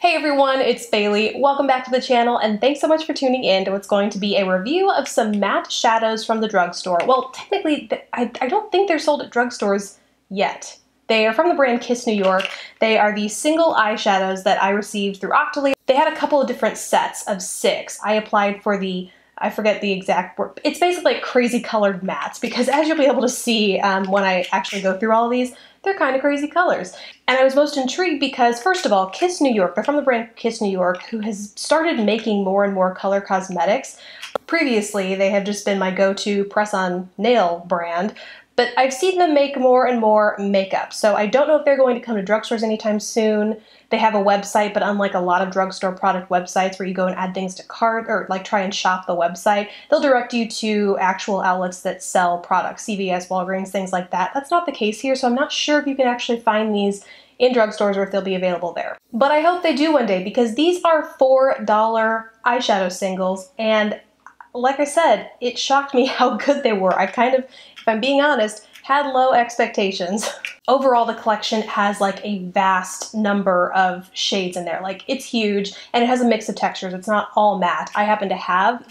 Hey everyone, it's Bailey. Welcome back to the channel and thanks so much for tuning in to what's going to be a review of some matte shadows from the drugstore. Well, technically, I don't think they're sold at drugstores yet. They are from the brand Kiss New York. They are the single eyeshadows that I received through Octoly. They had a couple of different sets of 6. I applied for the, I forget the exact word. It's basically like crazy colored mattes because as you'll be able to see when I actually go through all of these, they're kind of crazy colors. And I was most intrigued because, first of all, Kiss New York, they're from the brand Kiss New York, who has started making more and more color cosmetics. Previously, they have just been my go-to press-on nail brand, but I've seen them make more and more makeup. So I don't know if they're going to come to drugstores anytime soon. They have a website, but unlike a lot of drugstore product websites where you go and add things to cart or like try and shop the website, they'll direct you to actual outlets that sell products, CVS, Walgreens, things like that. That's not the case here, so I'm not sure if you can actually find these in drugstores or if they'll be available there. But I hope they do one day because these are $4 eyeshadow singles, and like I said, it shocked me how good they were. I kind of, if I'm being honest, had low expectations. Overall, the collection has like a vast number of shades in there. Like, it's huge, and it has a mix of textures. It's not all matte. I happen to have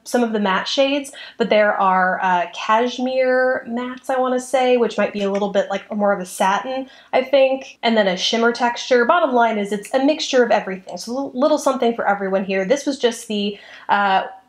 some of the matte shades, but there are cashmere mattes, I want to say, which might be a little bit like more of a satin, I think, and then a shimmer texture. Bottom line is it's a mixture of everything, so a little something for everyone here. This was just the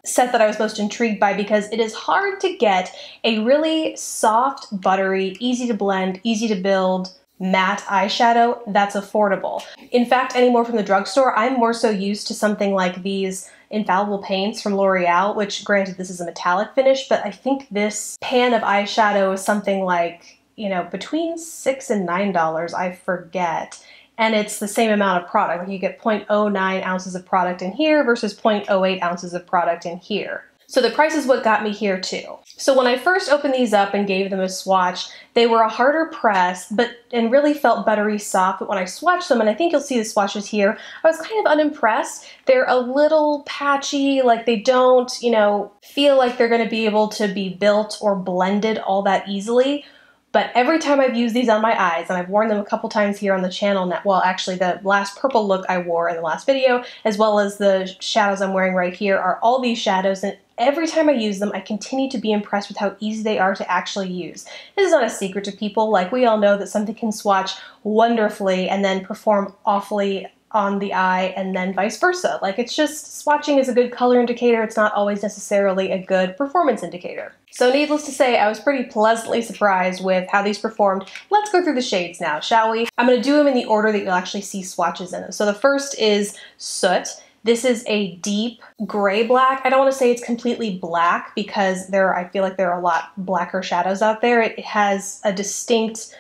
set that I was most intrigued by because it is hard to get a really soft, buttery, easy to blend, easy to build matte eyeshadow that's affordable. In fact, anymore from the drugstore, I'm more so used to something like these infallible paints from L'Oreal, which granted this is a metallic finish, but I think this pan of eyeshadow is something like, you know, between $6 and $9, I forget. And it's the same amount of product. Like, you get 0.09 ounces of product in here versus 0.08 ounces of product in here. So the price is what got me here too. So when I first opened these up and gave them a swatch, they were a harder press, and really felt buttery soft. But when I swatched them, and I think you'll see the swatches here, I was kind of unimpressed. They're a little patchy, like they don't, you know, feel like they're gonna be able to be built or blended all that easily. But every time I've used these on my eyes, and I've worn them a couple times here on the channel now, well, actually the last purple look I wore in the last video, as well as the shadows I'm wearing right here, are all these shadows, and every time I use them, I continue to be impressed with how easy they are to actually use. This is not a secret to people. Like, we all know that something can swatch wonderfully and then perform awfully on the eye, and then vice versa. Like, it's just, swatching is a good color indicator. It's not always necessarily a good performance indicator. So needless to say, I was pretty pleasantly surprised with how these performed. Let's go through the shades now, shall we? I'm going to do them in the order that you'll actually see swatches in them. So the first is Soot. This is a deep gray black. I don't want to say it's completely black because I feel like there are a lot blacker shadows out there. It has a distinct,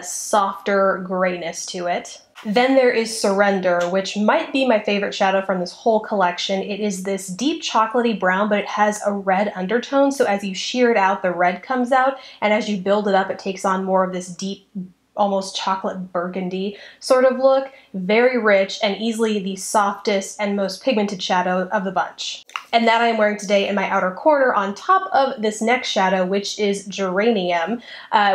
softer grayness to it. Then there is Surrender, which might be my favorite shadow from this whole collection. It is this deep chocolatey brown, but it has a red undertone, so as you shear it out, the red comes out, and as you build it up, it takes on more of this deep, almost chocolate burgundy sort of look. Very rich and easily the softest and most pigmented shadow of the bunch. And that I am wearing today in my outer corner on top of this next shadow, which is Geranium,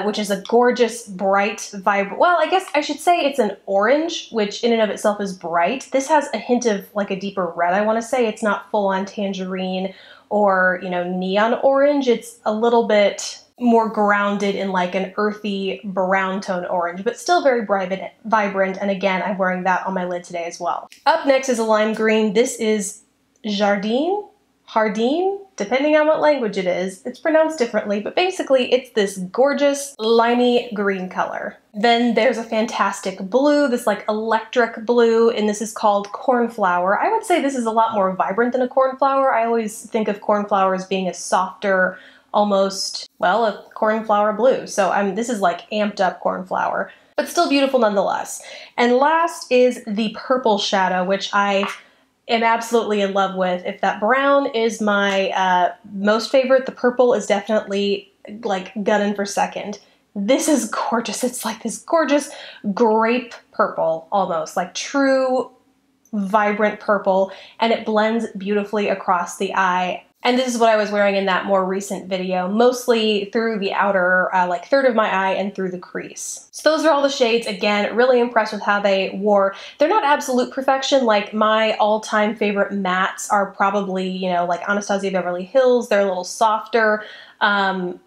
which is a gorgeous, bright, vibrant, well, I guess I should say it's an orange, which in and of itself is bright. This has a hint of like a deeper red, I want to say. It's not full-on tangerine or, you know, neon orange. It's a little bit more grounded in like an earthy brown tone orange, but still very vibrant. And again, I'm wearing that on my lid today as well. Up next is a lime green. This is Jardine, depending on what language it is. It's pronounced differently, but basically it's this gorgeous limey green color. Then there's a fantastic blue, this like electric blue, and this is called Cornflower. I would say this is a lot more vibrant than a cornflower. I always think of cornflower as being a softer, almost, well, a cornflower blue. So this is like amped up cornflower, but still beautiful nonetheless. And last is the purple shadow, which I am absolutely in love with. If that brown is my most favorite, the purple is definitely like gunning for second. This is gorgeous. It's like this gorgeous grape purple, almost like true vibrant purple, and it blends beautifully across the eye. And this is what I was wearing in that more recent video, mostly through the outer like third of my eye and through the crease. So those are all the shades. Again, really impressed with how they wore. They're not absolute perfection. Like my all-time favorite mattes are probably, you know, like Anastasia Beverly Hills. They're a little softer.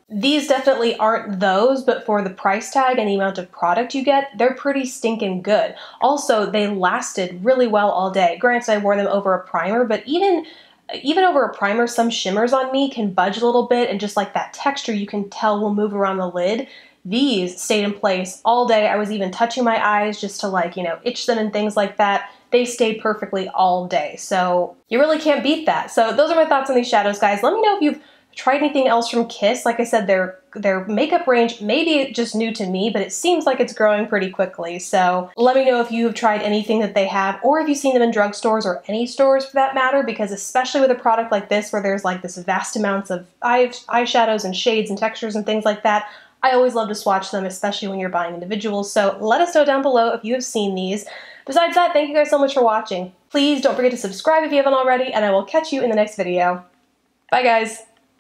These definitely aren't those, but for the price tag and the amount of product you get, they're pretty stinking good. Also, they lasted really well all day. Granted, I wore them over a primer, but even over a primer, some shimmers on me can budge a little bit, and just like that texture you can tell will move around the lid. These stayed in place all day. I was even touching my eyes just to, like, you know, itch them and things like that. They stayed perfectly all day. So you really can't beat that. So those are my thoughts on these shadows, guys. Let me know if you've tried anything else from Kiss. Like I said, their makeup range may be just new to me, but it seems like it's growing pretty quickly. So let me know if you've tried anything that they have, or if you've seen them in drugstores or any stores for that matter, because especially with a product like this where there's like this vast amounts of eyeshadows and shades and textures and things like that, I always love to swatch them, especially when you're buying individuals. So let us know down below if you have seen these. Besides that, thank you guys so much for watching. Please don't forget to subscribe if you haven't already, and I will catch you in the next video. Bye guys!